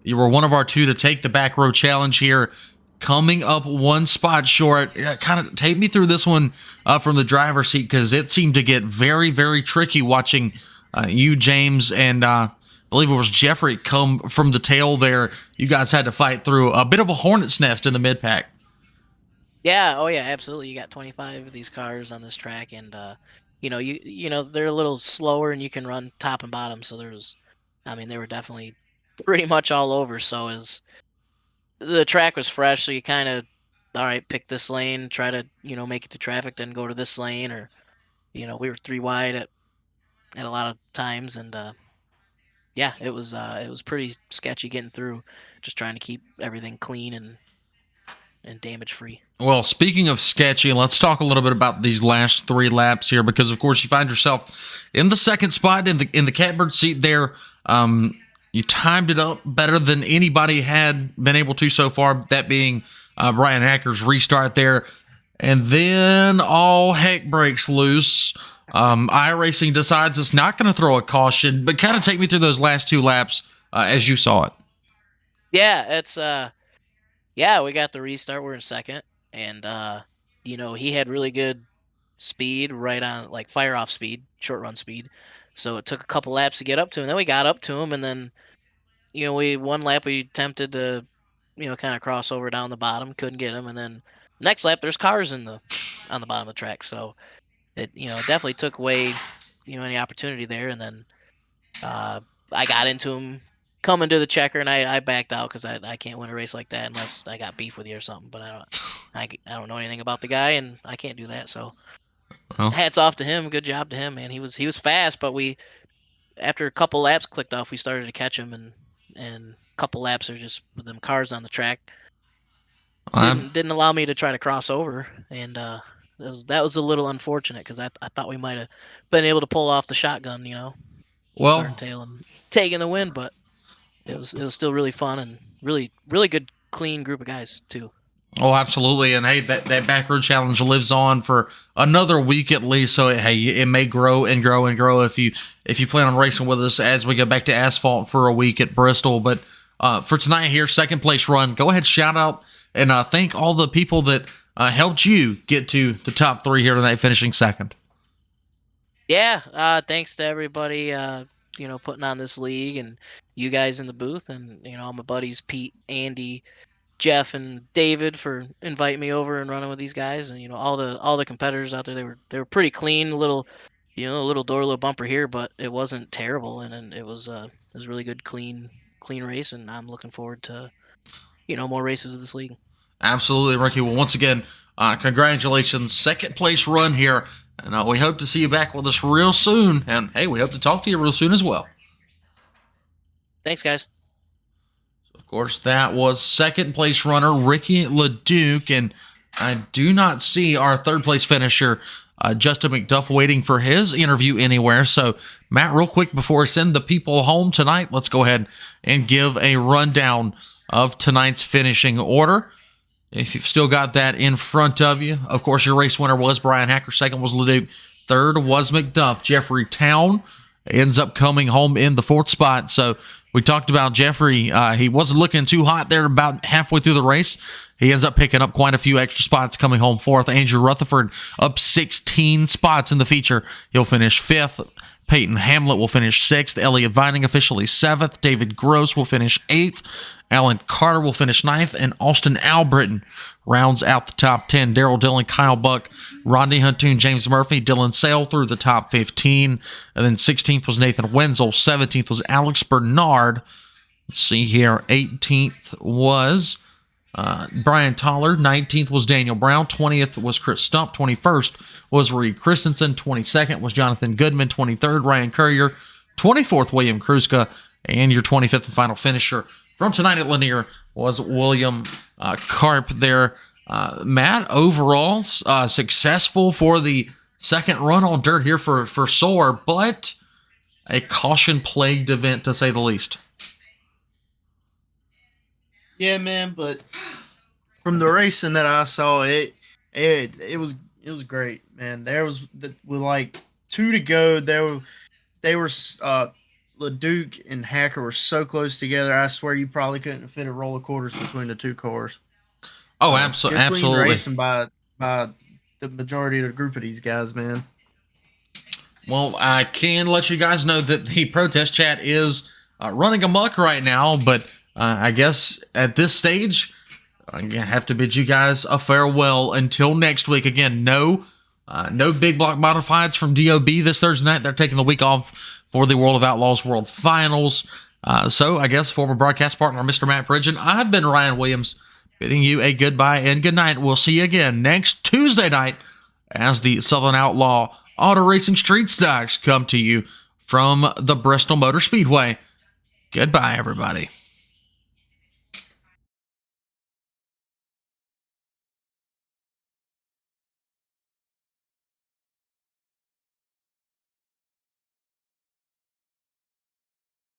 you were one of our two to take the back row challenge here. Coming up one spot short. Kind of take me through this one from the driver's seat, because it seemed to get very, very tricky watching you, James, and I believe it was Jeffrey come from the tail there. You guys had to fight through a bit of a hornet's nest in the mid-pack. Yeah, oh yeah, absolutely. You got 25 of these cars on this track, and they're a little slower, and you can run top and bottom. So they were definitely pretty much all over. So as the track was fresh, so you kind of, all right, pick this lane, try to make it to traffic, then go to this lane, or we were 3 wide at a lot of times, and yeah, it was pretty sketchy getting through, just trying to keep everything clean and damage free. Well, speaking of sketchy, let's talk a little bit about these last 3 laps here, because of course you find yourself in the second spot in the catbird seat there. You timed it up better than anybody had been able to so far, that being Brian Hacker's restart there. And then all heck breaks loose. iRacing decides it's not going to throw a caution, but kind of take me through those last 2 laps as you saw it. Yeah, it's we got the restart. We're in second, and he had really good speed right on, like fire off speed, short run speed. So it took a couple laps to get up to him. Then we got up to him, and then one lap we attempted to kind of cross over down the bottom, couldn't get him, and then next lap there's cars on the bottom of the track. So it definitely took away any opportunity there. And then I got into him coming to the checker, and I backed out because I can't win a race like that unless I got beef with you or something. But I don't know anything about the guy, and I can't do that. So hats off to him. Good job to him, man. He was fast, but after a couple laps clicked off, we started to catch him, and a couple laps are just with them cars on the track didn't allow me to try to cross over, and that was a little unfortunate, because I thought we might have been able to pull off the shotgun, well, tail and taking the win, but it was still really fun and really, really good clean group of guys too. Oh, absolutely. And hey, that back road challenge lives on for another week at least. So it may grow and grow and grow if you plan on racing with us as we go back to asphalt for a week at Bristol. But for tonight here, second place run, go ahead, shout out and thank all the people that helped you get to the top 3 here tonight, finishing second. Yeah, thanks to everybody, putting on this league, and you guys in the booth, and all my buddies Pete, Andy, Jeff, and David for inviting me over and running with these guys, and all the competitors out there. They were pretty clean. A little door, a little bumper here, but it wasn't terrible, and it was really good, clean race, and I'm looking forward to more races of this league. Absolutely, Ricky. Well, once again, congratulations, second place run here. And we hope to see you back with us real soon. And, hey, we hope to talk to you real soon as well. Thanks, guys. Of course, that was second place runner Ricky LeDuc. And I do not see our third place finisher, Justin McDuff, waiting for his interview anywhere. So, Matt, real quick before we send the people home tonight, let's go ahead and give a rundown of tonight's finishing order. If you've still got that in front of you, of course, your race winner was Brian Hacker. Second was LeDuc. Third was McDuff. Jeffrey Town ends up coming home in the 4th spot. So we talked about Jeffrey. He wasn't looking too hot there about halfway through the race. He ends up picking up quite a few extra spots, coming home 4th. Andrew Rutherford up 16 spots in the feature. He'll finish 5th. Peyton Hamlet will finish 6th. Elliot Vining officially 7th. David Gross will finish 8th. Alan Carter will finish 9th. And Austin Albritton rounds out the top 10. Daryl Dillon, Kyle Buck, Rodney Huntoon, James Murphy, Dylan Sale through the top 15. And then 16th was Nathan Wenzel. 17th was Alex Bernard. Let's see here. 18th was Brian Toller. 19th was Daniel Brown. 20th was Chris Stump. 21st was Reed Christensen. 22nd was Jonathan Goodman. 23rd, Ryan Courier. 24th, William Kruska. And your 25th and final finisher from tonight at Lanier was William Karp there. Matt, overall, successful for the second run on dirt here for SOAR, but a caution-plagued event to say the least. Yeah, man, but from the racing that I saw, it was great, man. There was with like 2 to go. They were LeDuc and Hacker were so close together. I swear you probably couldn't fit a roll of quarters between the 2 cars. Oh, absolutely. Clean racing by the majority of the group of these guys, man. Well, I can let you guys know that the protest chat is running amok right now, but I guess at this stage, I have to bid you guys a farewell until next week. Again, no big block modifieds from DOB this Thursday night. They're taking the week off for the World of Outlaws World Finals. So I guess former broadcast partner, Mr. Matt Bridge, and I've been Ryan Williams, bidding you a goodbye and good night. We'll see you again next Tuesday night as the Southern Outlaw Auto Racing Street Stocks come to you from the Bristol Motor Speedway. Goodbye, everybody.